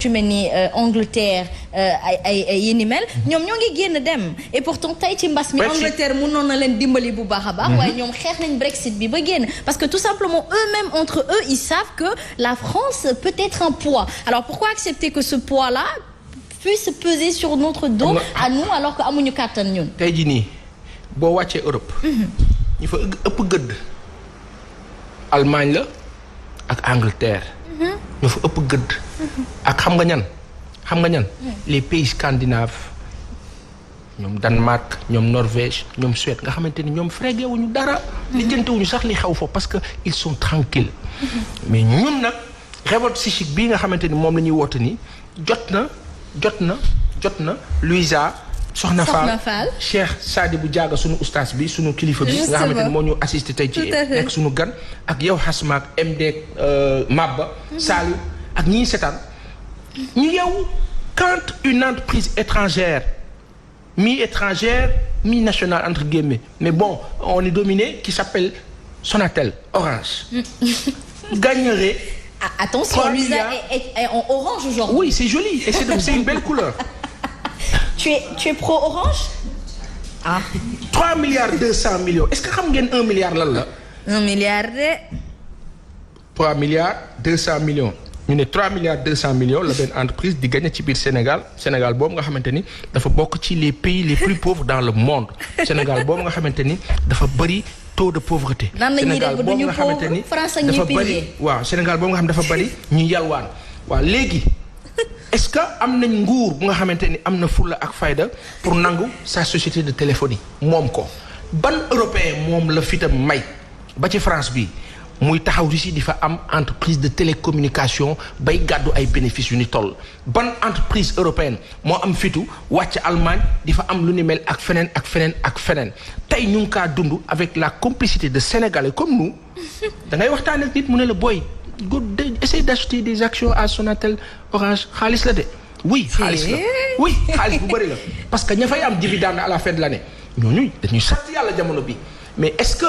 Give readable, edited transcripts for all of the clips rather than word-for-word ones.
ci mel ni Angleterre ay yi ni mel ñoom ñoo ngi génn dem et pourtant tey ci mbas mi Angleterre mënoon na leen dimbali bu baax a baax waaye ñoom xeex nañ Brexit bi ba génn parce que tout simplement eux-mêmes entre eux ils savent que la France peut être un poids. Alors pourquoi accepter que ce poids-là puisse peser sur notre dos à nous alors que amuñu kàttan ñun. tey jii nii boo wàccee Europe. ñu fa ëpp gëdd Allemagne la ak Angleterre. ñu fa ëpp gëdd. ak xam nga ñan les pays scandinaves ñoom Danemark ñoom Norvège ñoom Suède nga xamante ni ñoom frégué wuñu dara. lijjantewuñu sax li xew foofu parce que ils sont tranquilles mais ñun nag révolte psychique bii nga xamante ni moom la ñuy woote ni jot na Louisa Soxna Fall Cheikh Sadibou Diaga sunu ustaas bi sunu kilifa bi nga xamante ni moo ñu assisté tey ci nekk sunu gan ak yow Hasma ak MD Mabba Saliou ak ñii setaan ñu yow quand une entreprise étrangère mi-étrangère mi-nationale entre guillemets mais bon on est dominé qui s'appelle Sonatel Orange gagnerait attention Louisa est en orange aujourd'hui. Oui c'est joli et c'est une belle couleur. Tu es pro Orange? 3 milliards 200 millions est-ce que xam ngeen 1 milliard lan la. 1 milliard de. 3 milliards 200 millions ñu ne 3 milliards 200 millions la benn entreprise di gagné ci biir Sénégal boobu nga xamante ni dafa bokk ci les pays les plus pauvres dans le monde Sénégal boobu nga xamante ni dafa bëri taux de pauvreté. Sénégal boobu nga xamante ni dafa bëri waaw Sénégal boobu nga xam dafa bëri ñu yalwaan waaw léegi. est-ce que am nañ nguur bu nga xamante ni am na fulla ak fayda pour nangu sa société de téléphonie moom ko ban européen moom la fitam may ba ci France bi muy taxaw Russie di fa am entreprise de télécommunication bay gàddu ay bénéfices yu ni toll ban entreprise européenne moo am fitu wàcc Allemagne di fa am lu ni mel ak feneen tey ñu ngi kaa dund avec la complicité de Sénégalais comme nous da ngay waxtaan ak nit mu ne la booy essaye d'acheter des actions à Sonatel Orange xaalis la de oui xaalis bu bëri la parce que ña fay am dividende à la fin de l'année ñooñu dañuy sant yàlla jamono bi mais est-ce que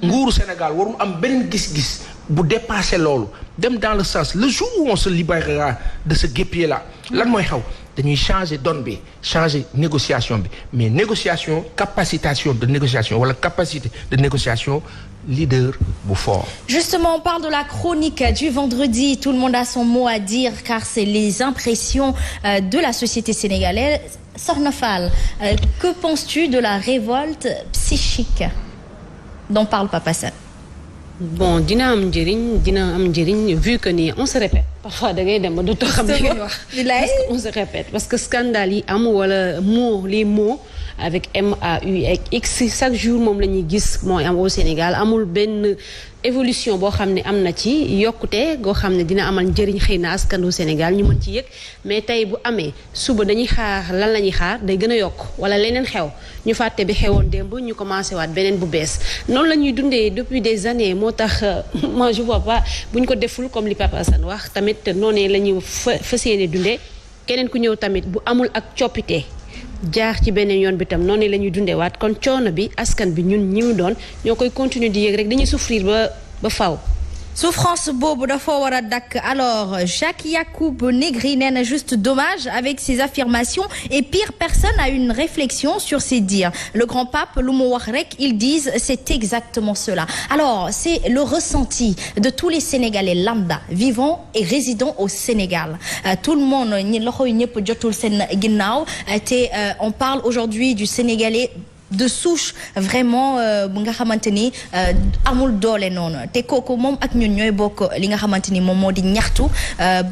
nguuru Sénégal warul am beneen gis-gis bu dépasser loolu dem dans le sens le jour où on se libérera de ce guêpier là lan mooy xaw dañuy changer donne bi changer négociation bi mais négociation capacitation de négociation wala capacité de négociation leader bu fort. Justement, on parle de la chronique du vendredi. Tout le monde a son mot à dire car c'est les impressions de la société sénégalaise. Sokhna Fall, que penses-tu de la révolte psychique dont parle Papa Assane? Bon dina am njëriñ vu que ni on se répète parfois da ngay dem ba dootoo xam li ngeen wax parce que on se répète parce que scandale yi am wala les mots avec MAUX chaque jour moom la ñuy gis mooy am au Sénégal amul benn évolution boo xam ne am na ci yokkute goo xam ne dina amal njëriñ xëy na askanu Sénégal ñu mën ci yëg mais tey bu amee suba dañuy xaar lan la ñuy xaar day gën a yokk wala leneen xew ñu fàtte bi xewoon démb ñu commencé waat beneen bu bees noonu la ñuy dundee depuis des années moo tax moi je vois pas bu ñu ko deful comme li Papa Assane wax tamit noonu la ñuy fas yéene dundee keneen ku ñëw tamit bu amul ak coppite jaar ci beneen yoon bi tam noonu la ñuy dundeewaat kon coono bi askan bi ñun ñi mu doon ñoo koy continuer di yéeg rek dañuy souffrir ba faw. Souffrance boobu dafa war a dakk. Alors Jacques Yacoub Negri nee na juste dommage avec ses affirmations et pire personne a une réflexion sur ses dires. Le grand pape lu mu wax rek ils disent c'est exactement cela. Alors c'est le ressenti de tous les Sénégalais lambda vivant et résidant au Sénégal. Tout le monde ñi loxo yi ñëpp jotul seen ginnaaw te on parle aujourd'hui du Sénégalais de souche vraiment bu nga xamante ni amul doole noonu te kooku moom ak ñun ñooy bokk li nga xamante ni moom moo di ñaxtu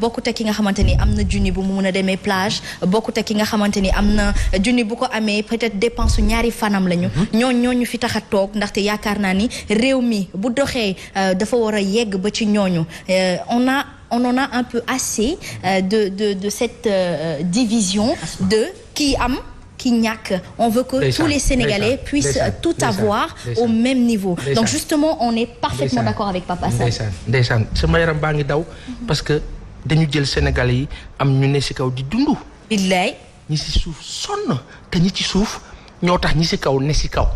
bokkut ak ki nga xamante ni am na junni bu mu mun a demee plage bokkut ak ki nga xamante ni am na junni bu ko amee peut-être dépense ñaari fanam lañu. ñooñu fi tax a toog ndaxte yaakaar naa ni réew mi bu doxee dafa war a yegg ba ci ñooñu on en a un peu assez de cette division de kii am. qui ñàkk on veut que tous les Sénégalais puissent tout avoir au même niveau donc justement on est parfaitement d'accord avec Papa Assane ndeysaan sama yaram baa ngi daw parce que dañu jël Sénégalais yi am ñu ne ci kaw di dund billaay ñi ci suuf sonn te ñi ci suuf ñoo tax ñi ci kaw ne ci kaw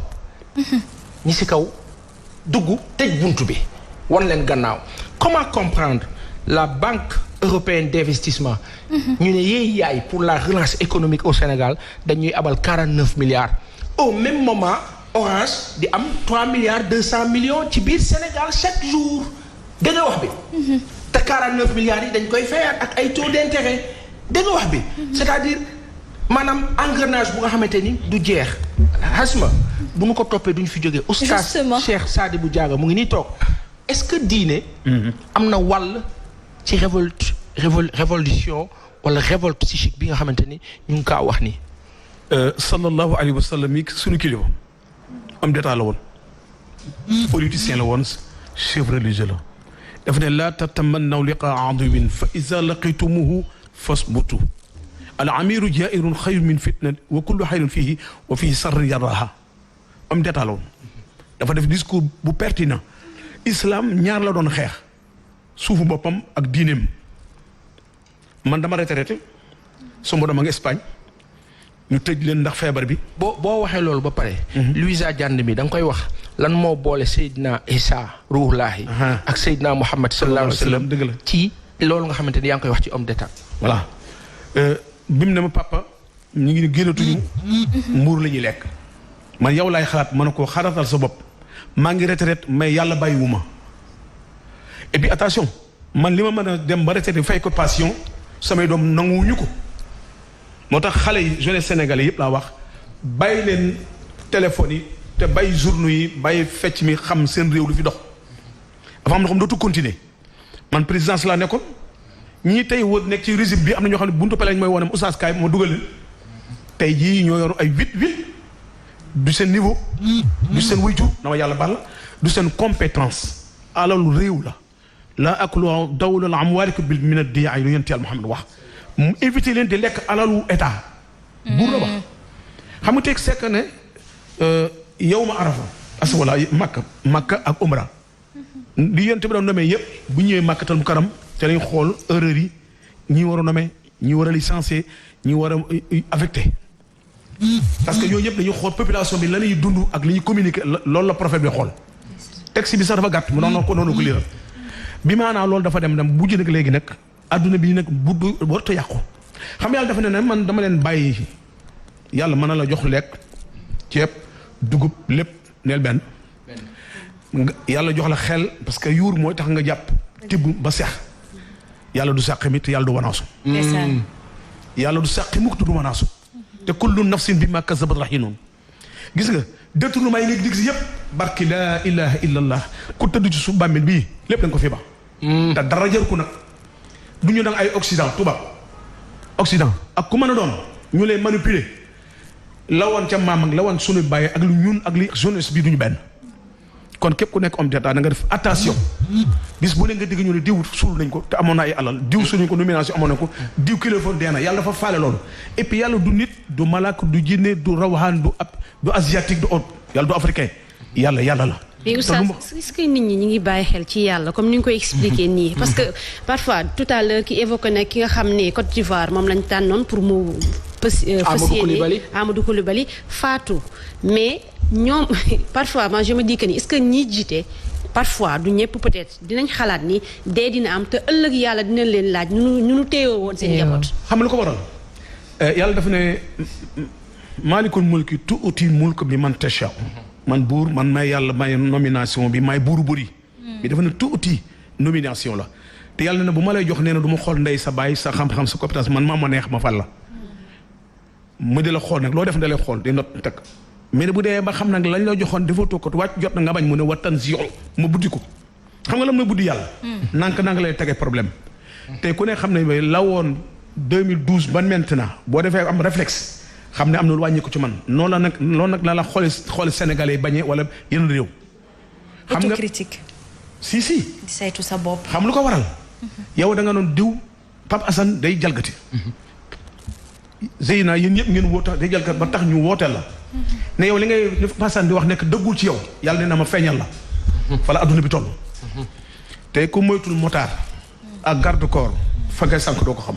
ñi ci kaw dugg tëj buntu bi wan leen gannaaw comment comprendre la banque européenne d'investissement. ñu ne yaay pour la relance économique au Sénégal dañuy abal 49 milliards. au même moment Orange di am 3 milliards 200 millions ci biir Sénégal chaque jour da nga wax bi. te 49 milliards yi dañ koy fayaat ak ay taux d'intérêt da nga wax bi. c'est-à-dire maanaam engrenage bu nga xamante ni du jeex. Hasma bu ñu ko toppee duñ fi jógee. Oustaz Cheikh Sadibou Diaga mu ngi nii toog. est-ce que diine. am na wàll ci révolution wala révolte psychique bi nga xamante ni ñu ngi kaa wax nii. sallallahu alayhi wa sallam yi suñu kilifa homme d'état la woon. politicien la woon chef religieux la. daf ne laa tatamannaw liqaa aduwin fa iza laqitumuhu fasbutu al amiru jairun xayrun min fitna wa kullu xayrun fihi wa fihi sarrin yaraha homme d'état la woon. dafa def discours bu pertinent. islam ñaar la doon xeex suufu boppam ak diineem man dama retraité sama doom a ngi Espagne ñu tëj leen ndax feebar bi. boo waxee loolu ba pare. Louisa Diagne mi da nga koy wax lan moo boole Seydina Isa ruuhullaahi ak Seydina Muhammad sallallahu alayhi wa sallam dëgg la ci loolu nga xamante ni yaa ngi koy wax ci homme d'état. voilà bi mu ne ma papa ñu ngi génnatuñu mbuur la ñuy lekk man yow laay xalaat mën na koo xaratal sa bopp. maa ngi retraite mais yàlla bàyyiwu ma et puis attention man li ma mën a dem ba retraite fay ko passion samay doom nanguwuñu ko moo tax xale yi jeunesse sénégalais yëpp laa wax bàyyi leen téléphone yi te bàyyi journaux yi bàyyi fecc mi xam seen réew lu fi dox dafa am na xam dootu continuer man présidence laa nekkoon ñii tey wër nekk ci régime bi am na ñoo xam ne buntu pale lañ mooy woone oustaz kaay ma dugal leen tey jii ñoo yor ay 8 du seen niveau. du seen wuytu na ma yàlla baal du seen compétence. alalu réew la. laa akulu dawlal amwaalikum bil min ad-diyaa lu yonent Yàlla Muhammad wax mu éviter leen di lekk alalu état. buur la wax xam nga teg sekk ne yawma arafa aswala makka ak umra li yonent bi doon nomee yëpp bu ñëwee Makkatal Mukarram te lañ xool erreur yi ñi war a nommer ñi war a licencier ñi war a affecté. parce que yooyu yëpp dañuy xool population bi la ñuy dund ak li ñuy communiquer loolu la prophète bi xool texte bi sax dafa gàtt mu doon ko liiral bi maanaam loolu dafa dem bujj nag léegi nag adduna bi nag bu warut a yàqu xam yàlla dafa ne man dama leen bàyyi yàlla mën na la jox lekk ceeb dugub lépp neel benn yàlla jox la xel parce que yuur mooy tax nga jàpp tibb ba seex yàlla du sàqi mit yàlla du wanaasu yàlla du sàqi mukk du wanaasu te kullu nafsin bi ma kasabat rahiinun gis nga détournement yi nga gis yëpp barki laa ilaha illallah ku tëdd ci suuf bàmmeel bii lépp da nga ko fi ba te dara jar ko nag du ñu dang ay Occident tubaab Occident ak ku mën a doon ñu lay manipuler la woon ca maam ak la woon sunu bàyyi ak lu ñun ak li jeunesse bi duñu benn kon képp ku nekk homme d'état da nga def attention bis bu ne nga digg ñu ne diw suul nañ ko te amoon na ay alal diw suñu ko nomination amoon na ko diw kilifa dee na yàlla dafa faale loolu et puis yàlla du nit du malak du jinne du rawaxaan du asiatique du autre yàlla du africain yàlla la. mais oustaz est-ce que nit ñi ñu ngi bàyyi xel ci yàlla comme ni nga koy expliquer nii parce que parfois tout à l'heure ki évoqué na ki nga xam ne Côte d'Ivoire moom lañ tànnoon pour mu Amadou Coulibaly faatu mais ñoom parfois moi je me dis que ni est-ce que ñi jiite parfois du ñëpp peut-être dinañ xalaat ni dee dina am te ëllëg yàlla dina leen laaj ñu téewoo woon seen njaboot. xam nga lu ko waral yàlla dafa ne maalikul mulki tuuti mulk bi man tasha man buur man may yàlla may nomination bi may buuru buur yi bi dafa ne tuuti nomination la te yàlla ne bu ma lay jox nee na du ma xool ndey sa baay sa xam-xam sa compétence man maa ma neex ma fal la ma di la xool nag loo def da lay xool di not teg mais bu dee ba xam nag lañ la joxoon dafa toog ko wàcc jot na nga bañ mu ne wattan si yow ma buddi ko xam nga la mooy buddi yàlla. nank lay tege problème. te ku ne xam ne la woon 2012 ba maintenant boo defee am réflexe xam ne am na lu wàññi ko ci man noonu nag la xooli Sénégalais yi bañee wala yeneen réew. xam nga autocritique. si. di saytu sa bopp. xam lu ko waral. yow da nga doon diw Pape Assane day jalgati. Zeyna yéen ñëpp ngeen woote day jalgati ba tax ñu wooteel la. ne yow li ngay Pape Assane di wax nekk dëggul ci yow yàlla ne na ma feeñal la. fa la adduna bi toll. te ku moytul motard ak garde corps fa ngay sànq doo ko xam.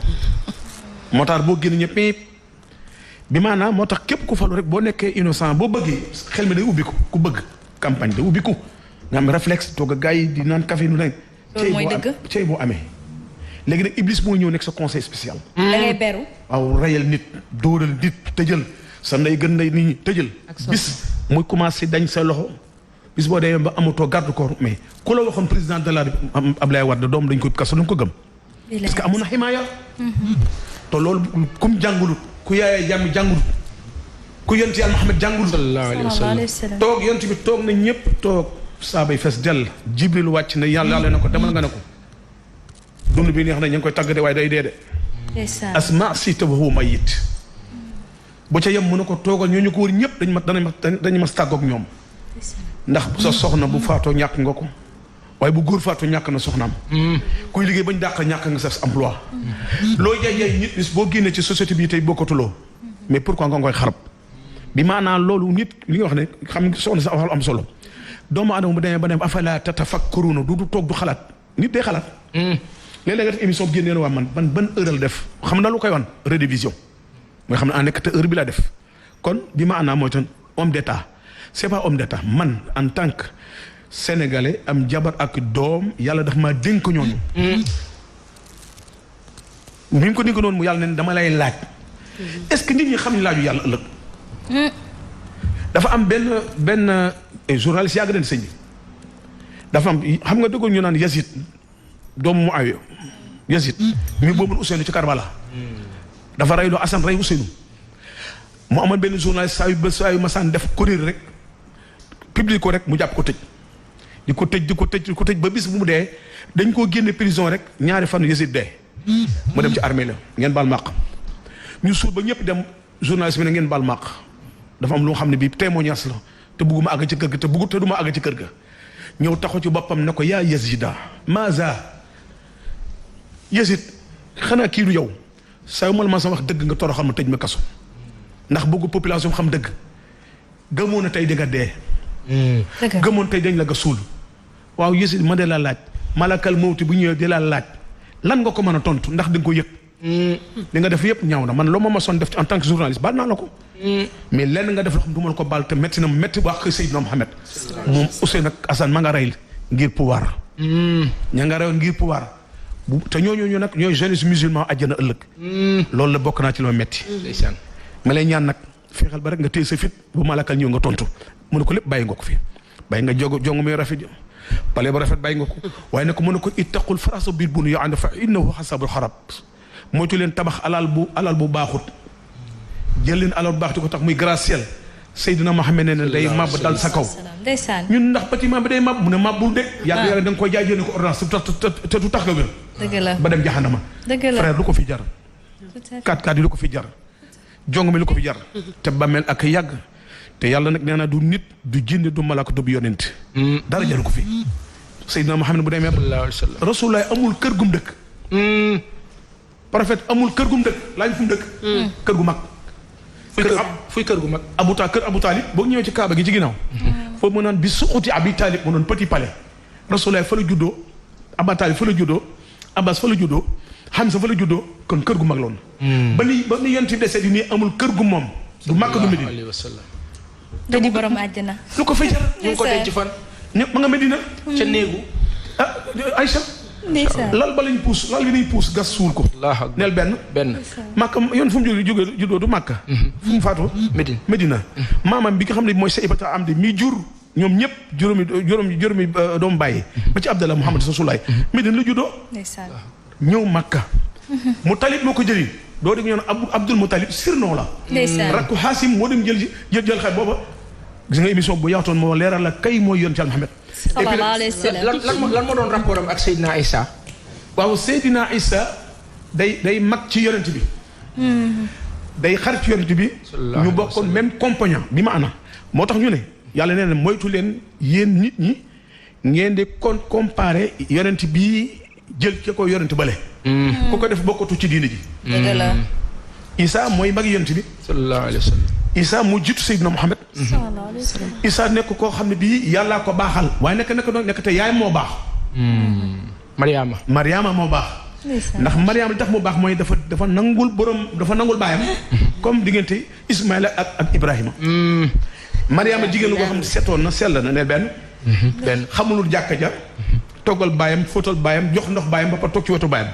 motard boo génn ñëpp bi maanaam moo tax képp ku falu rek boo nekkee innocent boo bëggee xel mi day ubbiku ku bëgg campagne day ubbiku nga am réflexe toog a gars yi di naan café nu ne. loolu mooy dëgg cey boo amee. léegi nag Iblis mooy ñëw nekk sa conseil spécial. da ngay beru. waaw rayal nit dóoral nit tëjal sa ndey gën ndey nit ñi tëjal. bis muy commencé dañ sa loxo bis boo demee ba amatoo garde corps mais ku la waxoon président de la République Abdoulaye Wade doom dañ koy kaso dañ ko gëm. parce que amoon na ximaaya. te loolu kum jàngulut ku yaayee jàmm jàngulut ku yonent Yàlla Muhammad jàngulut. sallallahu alayhi wa sallam toog yonent bi toog na ñëpp toog saabay fees dell Jibril wàcc na yàlla na ko demal nga ne ko dund bi neex na ñu ngi koy tàgg de waaye day dee de. asma si te waxu mayit bu ca yem mu ne ko toogal ñoo ñu ko wër ñëpp dañu mas tàggoog ñoom ndax sa soxna bu faatoo ñàkk nga ko waaye bu góor faatoo ñàkk na soxnaam kuy liggéey bañ dàq ñàkk nga sa emploi looy jaay nit bis boo génnee ci société bi tey bokkatuloo mais pourquoi nga koy xarab bi maanaam loolu nit li nga wax ne xam nga soxna sa am solo doomu adama bu demee ba dem afala tatafakkuruna du toog du xalaat nit day xalaat léeg-léeg nga def émission bi génnee waa man ban heure la def xam na lu koy wan rediffusion mooy xam ne en nekk te heure bi la def kon bi ma àndaa mooy tan homme d'état c'est pas homme d'état man en tant que sénégalais am jabar ak doom yàlla daf maa dénk ñooñu ni ñu ko dénk noonu mu yàlla ne dama lay laaj est-ce que nit ñi xam ne laaju yàlla ëllëg dafa am benn journaliste yàgg den sëñ bi dafa am xam nga dëggoon ñu naan Yazid doomu Muawiya Yazid mi boobu Ousseynou ci Karbala dafa reyloo Assane rey Ousseynou mu amoon benn journaliste saa yu masaan def kuréel rek public ko rek mu jàpp ko tëj di ko tëj ba bis bu mu dee dañ koo génne prison rek ñaari fan Yazid dee mu dem ci armée la ngeen baal màq ñu suul ba ñëpp dem journaliste bi ne ngeen baal màq dafa am lu nga xam ne bii témoignage la te bugguma àgg ci kër ga te duma àgg ci kër ga ñëw taxaw ci boppam ne ko yaa Yazida maza Yazid xanaa kii du yow saa yu ma sa wax dëgg nga toroxal ma tëj ma kaso ndax bëggu population xam dëgg gëmoon na tey di nga dee gëmoon tey dañ la nga suul waaw Yazid ma de la laaj malakal mawti bu ñëwee di la laaj lan nga ko mën a tontu ndax di nga ko yëg li nga def yëpp ñaaw na man loo ma son def ci en tant que journaliste baal naa la ko mais lenn nga def loo xam du ma la ko baal te métti na métti bu ak Seydina Mohamed moom Ousseynou ak Assane ma nga rey ngir pouvoir ña nga reyoon ngir pouvoir te ñooñu nag ñooy jeunesse musulman àjjana ëllëg loolu la bokk naa ci loo métti ma lay ñaan nag fexeel ba rek nga téye sa fit bu malakal ñëw nga tontu mu ne ko lépp bàyyi nga ko fi bàyyi nga jong muy rafet pale ba rafet bàyyi nga ko waaye ne ko mën na ko ittaqul farasa biir bunu yo ànd fa innahu xasabul xarab moytu leen tabax alal bu baaxut jël leen alal bu baax di ko tax muy graciel Seydina Mohamed ne day màbb dal sa kaw ñun ndax bâtiment bi day màbb mu ne màbbul de yàlla da nga koy jaay jënd ko ordonnance te du tax nga wér dëgg la ba dem jaxanama frère lu ko fi jar 4x4 yi lu ko fi jar jong mi lu ko fi jar te bàmmeel ak yàgg te yàlla nag nee na du nit du jinne du malaka du yonent dara jaru ko fi Seydina Mohamed bu demee Rasulullah amul kër gum dëkk prophète amul kër gum dëkk laaj fu mu dëkk kër gu mag fuy kër gu mag kër Abu Talib boo ñëwee ci Kaaba gi ci ginnaaw foofu mu naan bi suuti Abi Talib mu noon petit palais Rasulullah fa la juddoo Abu Talib fa la juddoo Abbas fa la juddoo Hamza fa la juddoo kon kër gu mag loon ba ni yonent bi desee di nii amul kër gu moom du Makka du Medina te di borom àjjana lu ko fay jar ñu ngi ko denc fan ma nga Medina ca néegu Aïcha lal ba lañ puus lal bi nañ puus gas suul ko neel benn Makka yoon fu mu jógee juddoo du Makka fu mu faatoo Medina maamam bi nga xam ne mooy Saybata am di mi jur ñoom ñëpp juróomi doomu bàyyi ba ci Abdallah Muhammad Rasulullah Medina la juddoo ñëw Makka mu talib moo ko jëli doo dégg ñoo ne Abdul Mutalib surnom la rakku Haasim moo dem jël xay booba gis nga émission bu yaatoon moo leeral la kay mooy yoon ci Muhammad lan moo doon rapport am ak Seydina Isa waaw Seydina Isa day mag ci yonent bi day xarit ci yonent bi ñu bokkoon même compagnon bi ma ana moo tax ñu ne yàlla nee na moytu leen yéen nit ñi ngeen di comparer yonent bi jël ci ko yonent bale ku ko def bokkatu ci diine ji dëgg la Isa mooy mag yonent bi sallallahu alayhi wa sallam Isa mu jiitu Seydina Muhammad Isa nekk koo xam ne bii yàllaa ko baaxal waaye nekk te yaay moo baax Mariama moo baax ndax Mariama li tax moo baax mooy dafa nangul baayam comme diggante Ismaïla ak Ibrahima Mariama jigéen lu koo xam ne setoon na sell na ne benn xamulul jàkka ja toggal baayam fóotal baayam jox ndox baayam ba pare toog ci wetu baayam.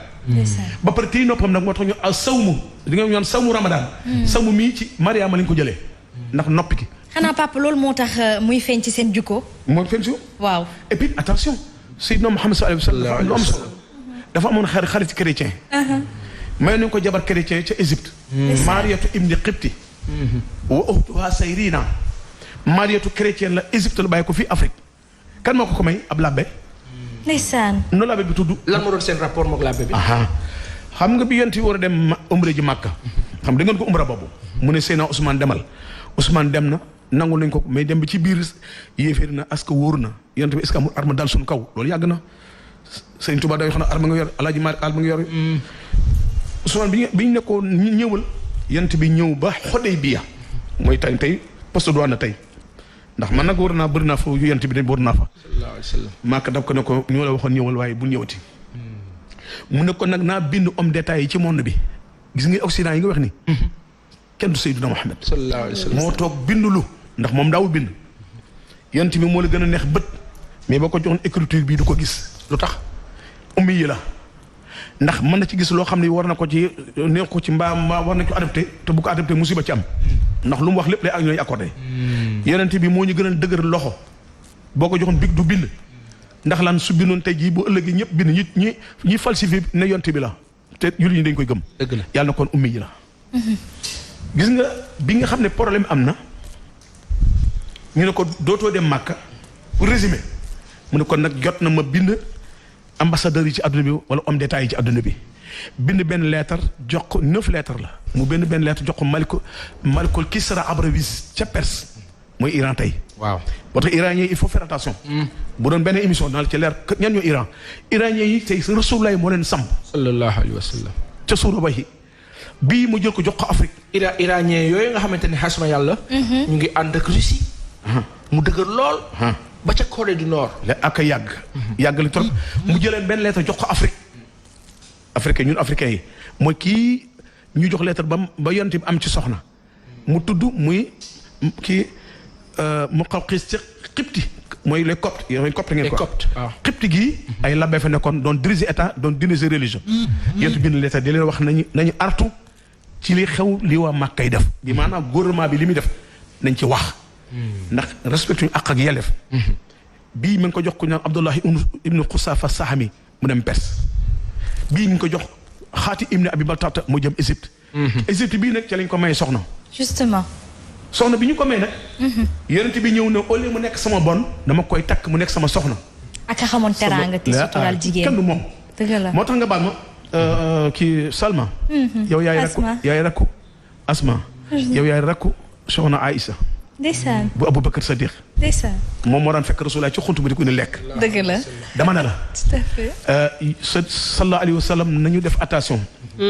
ba pare téye noppam nag moo tax ñu sawmu di nga ñoon sawmu Ramadan. sawmu mii ci Mariama lañ ko jëlee ndax noppi ki. xanaa papa loolu moo tax muy feeñ ci seen jukko. mooy feeñ si. waaw et puis attention Seydina Muhammad sallallahu alayhi wa sallam lu am solo dafa amoon xarit chrétien. may nañ ko jabar chrétien ca Égypte. Mariyatu ibni Qibti. wa ukhtuha Sayrina. Mariyatu chrétien la Égypte la bàyyi ko fii Afrique. kan moo ko may ab labbe. ndeysaan. no labbe bi tudd. lan moo doon seen rapport mook labbe bi. xam nga bi yonent yi war a dem umra ji Màkka. xam da ngeen ko umra boobu. mu ne Seydina Ousmane demal. Ousmane dem na nangu nañ ko mais dem bi ci biir yéeféer na est-ce que wóor na yonent bi est-ce que amul arme dal suñu kaw loolu yàgg na. Sëñ Tuubaa day xam ne arme nga yor Alaaji Maalik arme nga yor. Ousmane bi ñu nekkoon ñëwal yonent bi ñëw ba Xudaybiya mooy tey poste douane na tey. ndax man nag war naa bëri naa fa yonent bi dañ war naa fa. sallallahu alayhi wa sallam. maaka daf ko ne ko ñoo la waxoon ñëwal waaye bu ñëwati. mu ne ko nag naa bind homme d'État yi ci monde bi gis nga Occident yi nga wax ni. kenn du Seydina Muhammad. sallallahu alayhi wa sallam. moo toog bindulu ndax moom daawul bind. yonent bi moo la gën a neex bët mais boo ko joxoon écriture bii du ko gis lu tax ummi yi la ndax mën na ci gis loo xam ne war na ko ci neex ko ci mbaa war na ko adapté te bu ko adapté musiba ci am. ndax lu mu wax lépp lay ak ñooy accordé. yonent bi moo ñu gën a dëgër loxo boo ko joxoon big du bind ndax lan su bindoon tey jii bu ëllëgee ñëpp bind ñi falsifié ne yonent bi la te jullit ñi dañ koy gëm. dëgg la yàlla na kon ummi yi la. gis nga bi nga xam ne problème am na ñu ne ko dootoo dem Màkka pour résumer mu ne kon nag jot na ma bind ambassadeurs yi ci àdduna bi wala homme d'État yi ci àdduna bi bind benn lettre jox ko 9 lettres la mu benn lettre jox ko Malikul Kisra Abravis ca Perse mooy Iran tey. waaw boo tax iranien il faut faire attention. bu doon benn émission daal ci leer ñan ñoo Iran iranien yi tey Rasulullah moo leen samp. sallallahu alayhi wa sallam. ca suura bay bii mu jël ko jox ko Afrique. iranien yooyu nga xamante ne xasma yàlla. ñu ngi ànd ak Russie. mu dëgër lool. ba ca Corée du Nord. ak yàgg. yàgg li trop mu jëleen benn lettre jox ko Afrique. africain ñun africains yi mooy kii ñu jox lettre ba yonent bi am ci soxna. mu tudd muy kii mu xaw xiis ci Qibti mooy les coptes yooyu copte ngeen ko. les coptes waaw. Qibti gii ay labbe fa nekkoon doon diriger état doon diriger religion. yonent bind lettre di leen wax nañu artu ci li xew li waa Màkkay def. bi maanaam gouvernement bi li muy def nañ ci wax. ndax respecté ñu àq ak yelleef. bii mi ngi ko jox ku ñu naan Abdullahi ibnu Xusafa Sahami mu dem Perse. bii mi ngi ko jox Xaati ibnu Abi Baltata mu jëm Égypte. Égypte bii nag ca lañ ko may soxna. justement. soxna bi ñu ko may nag. yonent bi ñëw na au lieu mu nekk sama bon dama koy takk mu nekk sama soxna. ak a xamoon teraanga te suturaal jigéen kenn du moom. dëgg la moo tax nga baal ma kii Salma. yow yaay rakku Asma. yow yaay rakku soxna Aïssa. ndeysaan. bu Aboubacar Sadiq. ndeysaan. moom moo daan fekk Rasulullah ci xuntu bi di ko indi lekk. dëgg la. dama ne la. tout à fait. sallallahu alayhi wa sallam nañu def attention.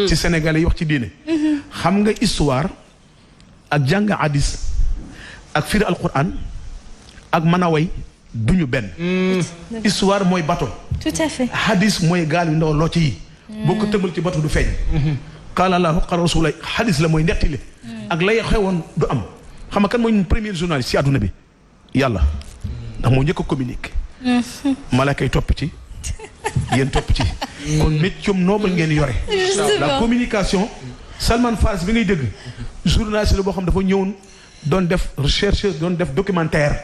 ci Sénégalais yi wax ci diine. xam nga histoire ak jàng hadis ak firi alquran ak mën a way duñu benn. histoire mooy bato. tout à fait. hadis mooy gaal yu ndaw loo ci yi. boo ko tëmbal ci bato du feeñ. qaala Allahu qaala Rasulullah hadis la mooy nettali. ak lay xewoon du am. xam nga kan mooy premier journaliste ci àdduna bi yàlla ndax moo njëkk a communiqué. malaaka yi topp ci yéen topp ci. kon métier noble ngeen yore. la communication. Salman Faris bi ngay dégg journaliste la boo xam dafa ñëwoon doon def recherche doon def documentaire.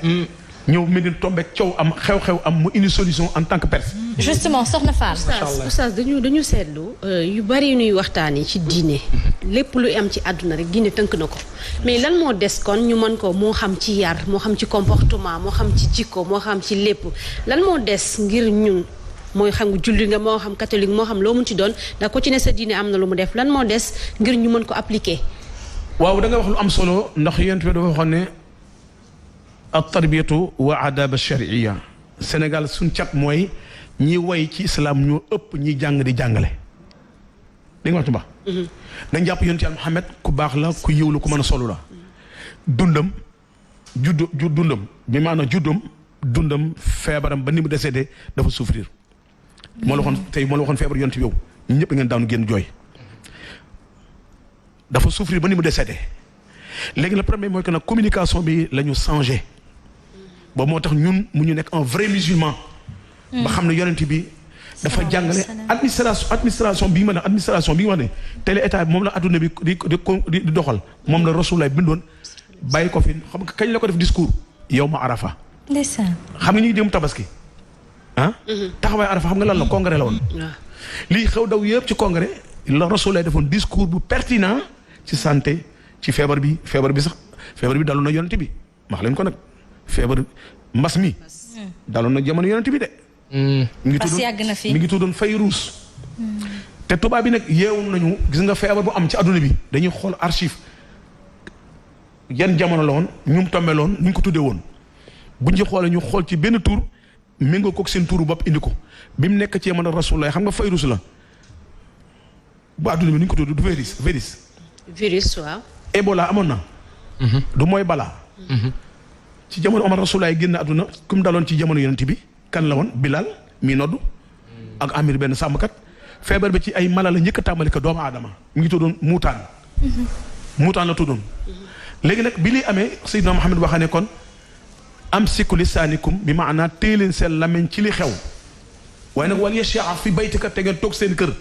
ñëw Médine tombé coow am xew-xew am mu indi solution en tant que personne. justement soxna Fall. oustaz dañu seetlu yu bari yu ñuy waxtaanee ci diine lépp lu am ci àdduna rek diine tënk na ko mais lan moo des kon ñu mën ko moo xam ci yar moo xam ci comportement moo xam ci jikko moo xam ci lépp lan moo des ngir ñun mooy xam nga julli nga moo xam catholique moo xam loo mun ci doon ndax ko ci ne sa diine am na lu mu def lan moo des ngir ñu mën ko appliquer. waaw da nga wax lu am solo ndax yéen dafa waxoon ne at tarbiyatu wa adab sharia Sénégal suñ cat mooy ñi way ci islam ñoo ëpp ñi jàng di jàngale. dégg nga wax ci baax. dañ jàpp yonent Yàlla Muhammad ku baax la ku yiw la ku mën a solu la. dundam dundam bi maanaam dundam feebaram ba ni mu décédé dafa souffrir. moo la waxoon tey moo la waxoon feebar yonent bi yow ñun ñëpp da ngeen daanu génn jooy. dafa souffrir ba ni mu décédé léegi le premier mooy que nag communication bi la ñu changé ba moo tax ñun mu ñu nekk un vrai musulman ba xam ne yonent bi dafa jàngale administration bi ma ne administration bi nga wax ne télé état bi moom la adduna bi di doxal moom la Rasulullah bindoon bàyyi ko fi xam nga kañ la ko def discours yow ma Arafa. ndeysaan. xam nga ñuy dem tabaski ah. taxawaay Arafa xam nga lan la congrès la woon. lii xew daw yëpp ci congrès la Rasulullah defoon discours bu pertinent ci santé ci feebar bi daloon na yonent bi wax leen ko nag feebar mbas mi daloon na jamono yonent bi de. mi ngi tuddoon Fayrus. te tubaab bi nag yeewu nañu gis nga feebar bu am ci adduna bi dañuy xool archive yan jamono la woon ñu tombeloon ñu ko tuddee woon buñ ci xoolee ñu xool ci benn tur méngoo koog seen turu bopp indi ko bi mu nekk ci jamono Rasulullah xam nga Fayrus la bu adduna bi ni ñu ko tudd du virus waaw. Ebola amoon na. du mooy balaa. ci jamono Omar Rasulullah génn adduna kum daloon ci jamono yonent bi kan la woon Bilal mi noddu ak Amir benn sàmmkat feebar bi ci ay mala la njëkk a tàmbali ko doomu aadama mi ngi tuddoon muutaan. muutaan la tuddoon. léegi nag bi liy amee Seydina Muhammad waxee ne kon am sikku lisaanikum bi maanaa téye leen seen làmmiñ ci li xew waaye nag wala yashaa fi baytika te ngeen toog seen kër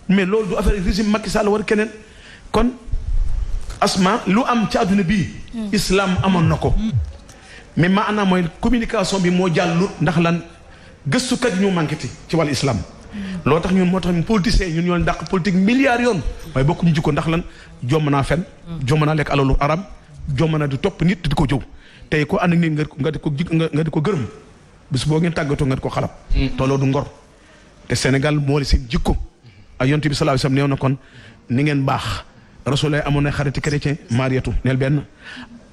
mais loolu du affaire régime Macky Sall war keneen kon asma lu am ci àdduna bii. islam amoon na ko. mais maanaam mooy communication bi moo jàllut ndax lan gëstukat yi ñu manqué ci wàllu islam. loo tax moo tax politiciens ñun ñoo dàq politique milliards yoon waaye bokkuñu jikko ndax lan jomm naa fen jomm naa lekk alalu aram jomm naa di topp nit di ko jëw tey ko ànd ak nit nga di ko gërëm bis boo ngeen tàggatoo nga di ko xalab te loolu du ngor te Sénégal moo la seen jikko ak yonent bi sallallahu alayhi wasallam néew na kon ni ngeen baax Rasulullah amoon na xariti chrétien Mariatu neel benn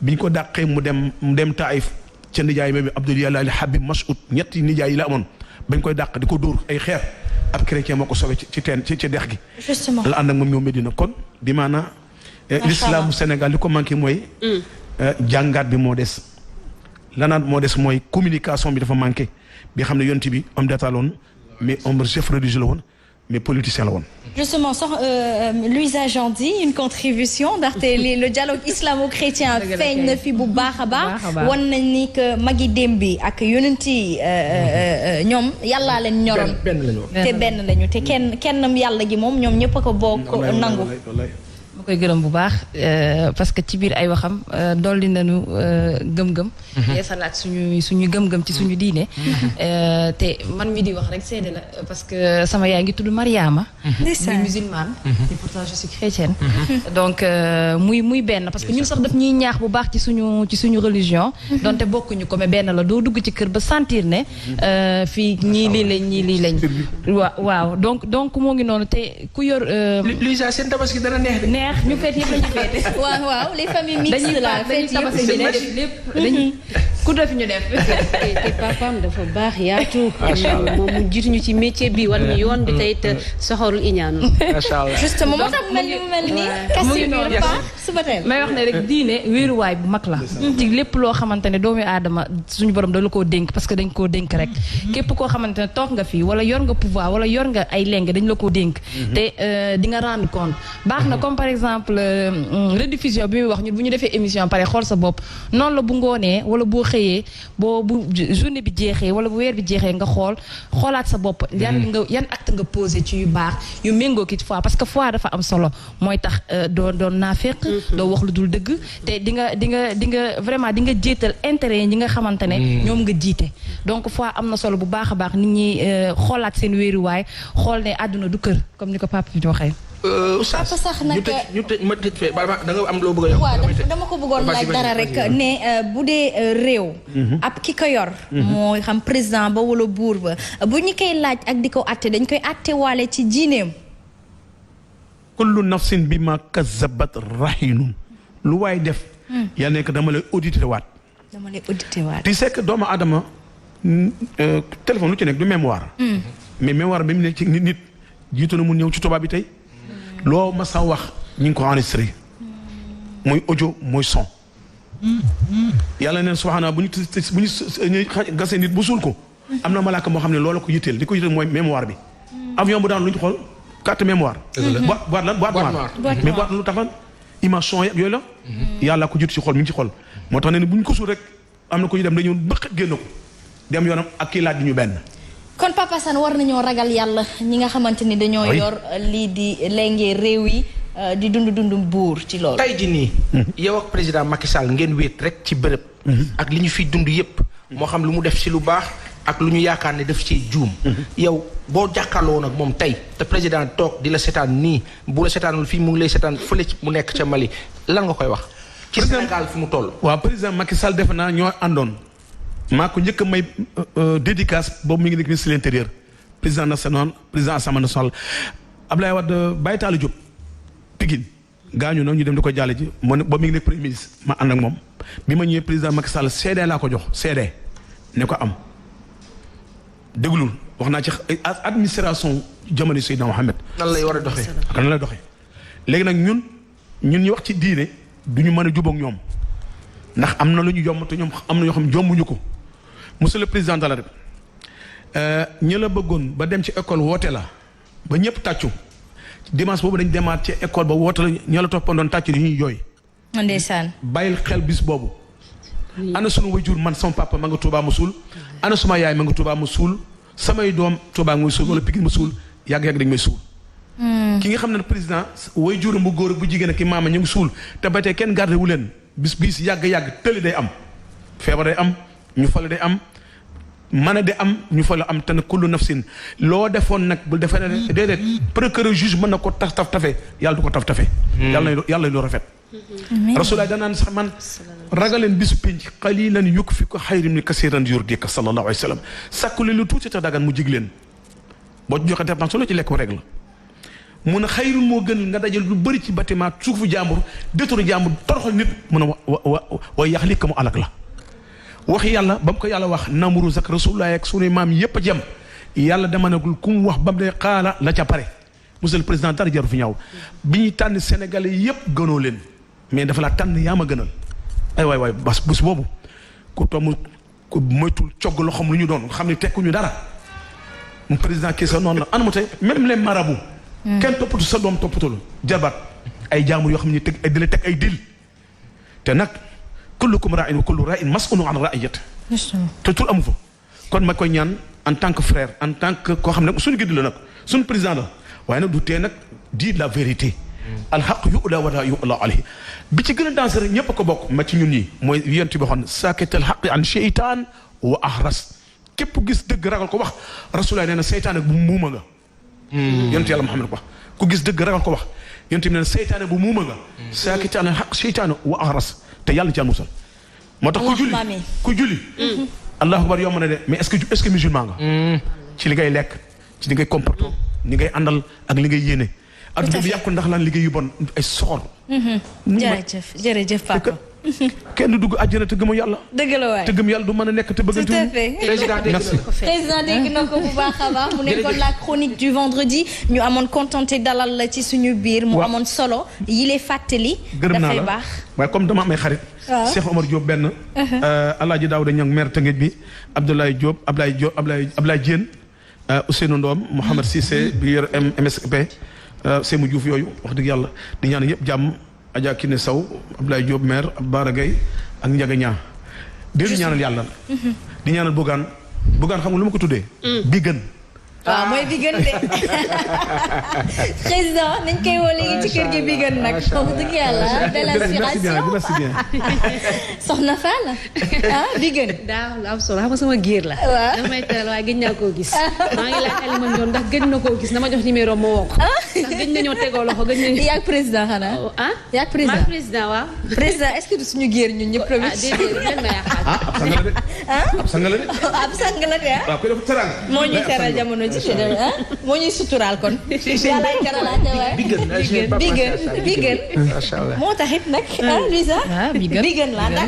biñ ko dàqee mu dem Taïf ca nijaay bi Abdul Yàlla al Habib Mas'ud ñetti nijaay yi la amoon bañ koy dàq di ko dóor ay xeer ab chrétien moo ko sowe ci dex gi. justement la ànd ak moom ñëw Medina kon di maanaa l'islam Sénégal li ko manqué mooy. jàngaat bi moo des. lanaat moo des mooy communication bi dafa manqué bi xam ne yonent bi homme d'état la woon mais homme chef religieux la woon mais politicien la woon. justement sax Louisa Jandy une contribution ndaxte le dialogue islamo-chrétien feeñ na fi bu baax a baax. wan nañ ni que magi démb bi ak yonent yi ñoom yàllaa leen ñoroon. te benn lañu te kennam yàlla gi moom ñoom ñëpp a ko bokk nangu. ma koy gërëm bu baax parce que ci biir ay waxam dolli nañu gëm-gëm. yeesalaat suñu gëm-gëm ci suñu diine. te man mi di wax rek seede la parce que sama yaay ngi tudd Mariama. muy musulmane. et pourtant je suis chrétienne. donc muy benn parce que ñun sax daf ñuy ñaax bu baax ci suñu religion. donte bokkuñu ko mais benn la doo dugg ci kër ba sentir ne fii ñii lii lañ. waaw donc moo ngi noonu te ku yor. Louisa seen tabaski dana neex de. ñu feet yëpp lañu feete. waaw les familles mixtes la dañuy tabaski bi def lépp dañuy ku def ñu def. te papaam dafa baax yaatu. moom mu jiituñu ci métier bi wan ñu yoon bi tey it soxorul iñaanu. macha allah justement moo tax mu mel ni kasi biir pa suba tey may wax ne rek diine wéeruwaay bu mag la. ci lépp loo xamante ne doomu aadama suñu borom da la koo dénk parce que dañ koo dénk rek. képp koo xamante ne toog nga fii wala yor nga pouvoir wala yor nga ay leng dañ la koo dénk. te di nga rendre compte baax na comme par exemple rediffusion bi muy wax ñun bu ñu defee émission pare xool sa bopp noonu la bu ngoonee wala boo xëyee bu journée bi jeexee wala bu weer bi jeexee nga xoolaat sa bopp yan acte nga posé ci yu baax yu méngoo ki foi parce que foi dafa am solo mooy tax doon naafeq doo wax lu dul dëgg te di nga vraiment di nga jiital intérêt yi ñi nga xamante ne ñoom nga jiite donc foi am na solo bu baax a baax nit ñi xoolaat seen wéeruwaay xool ne àdduna du kër comme ni ko papa bi waxee. papa sax nag ñu tëj ma tëj fee da nga am loo bëgg a yokk. waaw dama ko bëggoon laaj dara rek ne bu dee réew. ab ki ko yor. moo xam président ba wala buur ba bu ñu koy laaj ak di ko àtte dañ koy àtte waale ci jiineem. kullu nafsin bi ma kazabat rahinun lu waay def. yaa nekk dama lay audité waat. tu sais que doomu aadama téléphone lu ci nekk du mémoire. mais mémoire bi mu nekk ci nit jiitu na mu ñëw ci tubaab bi tey. loo ma sa wax ñu ngi ko enregistré mooy audio mooy son yàlla neen subhaana bu ñu gasee nit bu suul ko am na malaaka moo xam ne loolu ko yitteel di ko yitteel mooy mémoire bi avion bu daan lu ñu xool carte mémoire boîte noire mais boîte lu taxan image son yooyu la yàlla ko jiitu ci xol mi ngi ci xol moo tax ne bu ñu ko suul rek am na ko ñu dem dañu bëqat génn ko dem yoonam ak kii laaj bi ñu benn kon Papa Assane war nañoo ragal yàlla ñi nga xamante ni dañoo yor lii di lenge réew yi di dund buur ci loolu. tey ji nii. yow ak président Macky Sall ngeen wéet rek ci bërëb. ak li ñu fiy dund yépp moo xam lu mu def ci lu baax ak lu ñu yaakaar ne daf ci juum. yow boo jàkkaarloo nag moom tey te président toog di la seetaan nii bu la seetaanul fii mu ngi lay seetaan fële mu nekk ca Mali lan nga koy wax. ci Sénégal fi mu toll. waaw président Macky Sall defe naa ñoo àndoon maa ko njëkk a may dédicace boobu mi ngi nekk ministre de l'intérieur président national président assemblée nationale Abdoulaye Wade Baye Talla Diop Pikine gaañu na ñu dem di ko jàlle ji moo ne boobu mi ngi nekk premier ministre ma ànd ak moom bi ma ñëwee président Macky Sall CD laa ko jox CD ne ko am déglul wax naa ci administration jamono Seydina Mohamed. nan lay war a doxee. nan lay doxee léegi nag ñun ñu wax ci diine du ñu mën a jubóog ñoom ndax am na lu ñu jomb te ñoom am na ñoo xam jombuñu ko monsieur le président de la République ñi la bëggoon ba dem ci école woote la ba ñëpp tàccu dimanche boobu dañ demaat ci école ba woote la ña la toppandoon tàccu di ñuy jooy. ndeysaan. bàyyil xel bis boobu. ana sunu wayjur man sama papa ma nga Touba mu suul ana suma yaay ma nga Touba mu suul samay doom Touba muy suul wala Pikine mu suul yàgg-yàgg dañ may suul. ki nga xam ne président wayjuram bu góor bu jigéen ak ki maama ñu ngi suul te ba tey kenn gardé wu leen bis yàgg-yàgg tëli day am feebar day am ñu fale day am mën a de am ñu fale am te ne kullu nafsin loo defoon nag bu defee ne déedéet procureur juge mën na ko taf tafe yàlla du ko taf tafe yàlla lu rafet rasulaay danaan sax man ragaleen bisu pénc qalilan yukfiku xayrin min kasiran yurdika sallallahu alayhi wa sallam sàkku leen lu tuuti te dagan mu jig leen boo ci joxe dépense solo ci lekk rek la mun a xayrul moo gën nga dajal lu bëri ci bâtiment suufu jàmbur détour jàmbur toroxal nit mun a wa yax li ka mu alak la wax yàlla ba mu ko yàlla wax namuru sak rasulullah ak sunu maam yépp a jëm yàlla dama nagul ku mu wax ba mu ne xaala la ca pare monsieur le président dara jaru fi ñaaw bi ñuy tànn sénégalais yépp gënoo leen mais dafa laa tànn yaa ma gënal ay waay bas bés boobu ku tomm ku moytul cogg loo xam lu ñu doon xam ne tekkuñu dara mu président kii sa noonu la anama tey même les marabouts kenn toppatu sa doom toppatul jarbaat ay jaamur yoo xam ne teg ay dile teg ay dil te nag kullukum ra'in wa kullu ra'in mas'ulun an ra'iyati te tur amu fa kon ma koy ñaan en tant que frère en tant que koo xam ne suñu giddi la nag suñu président la waaye nag du tee nag di la vérité alxaq yu'la wala yu'la alayhi bi ci gën a dangereux ñëpp a ko bokk ma ci ñun ñi mooy yent bi xoon sakital xaqi an sheytaan wa ahras képp gis dëgg ragal ko wax rasulaay nee na seytaane bu muuma nga yonent yàlla Muhammad ko wax ku gis dëgg ragal ko wax yonent bi nee na seytaane bu muuma nga sakital xaq sheytaan wa ahras te yàlla ci al musal moo tax ku julli allahu akbar yomb na de mais est-ce que musulman nga ci li ngay lekk ci li ngay comporter ni ngay àndal ak li ngay yéene adduna bi yàqu ndax lan liggéey yu bon ay soxor jërëjëf papa kenn du dugg àjjana te gëmu yàlla dëgg la waay te gëm yàlla du mën a nekk te bëggante tout à fait merci président dégg na ko bu baax a baax mu nekkoon la chronique du vendredi ñu amoon contenté dalal la ci suñu biir mu amoon solo yi lay fàttali gërëm naa dafay la baax waaye comme dama amay xarit Cheikh Omar Diop benn Alaaji Daouda Niang maire Tëngéej bi Abdoulaye Diop Abdoulaye Diène Ousseynou Ndom Mouhamed Cissé bi yor MSP Sémou Diouf yooyu wax dëgg yàlla di ñaan yëpp jàmm Adja Kine Sow Abdoulaye Diop maire Bara Gueye ak Ndiaga Niang di ñaanal yàlla di ñaanal Bougane xam nga lu ma ko tuddee bi gën waaw mooy bi gën de président nañ koy woo léegi ci kër gi bi gën nag wax dëgg yàlla belle inspiration merci bien soxna Fall bi gën daa lu am solo xam nga sama géer la waaw damay teral waaye gëj naa koo gis maa ngi laaj Alima Ndione ndax gëj na koo gis dama jox numéro ma woo ko ndax gëj nañoo tegoo loxo gëj nañu yaag président xanaa yaag président maa président waaw président est-ce que du suñu géer ñun ñëpp tamit déedéet leen ma yàqaat ab sang la de ab sang la de waaw koy def teranga moo ñuy teral jamono ji moo ñuy suturaal kon yàlla teralaate waay bi gën moo taxit nag Luisa bi gën la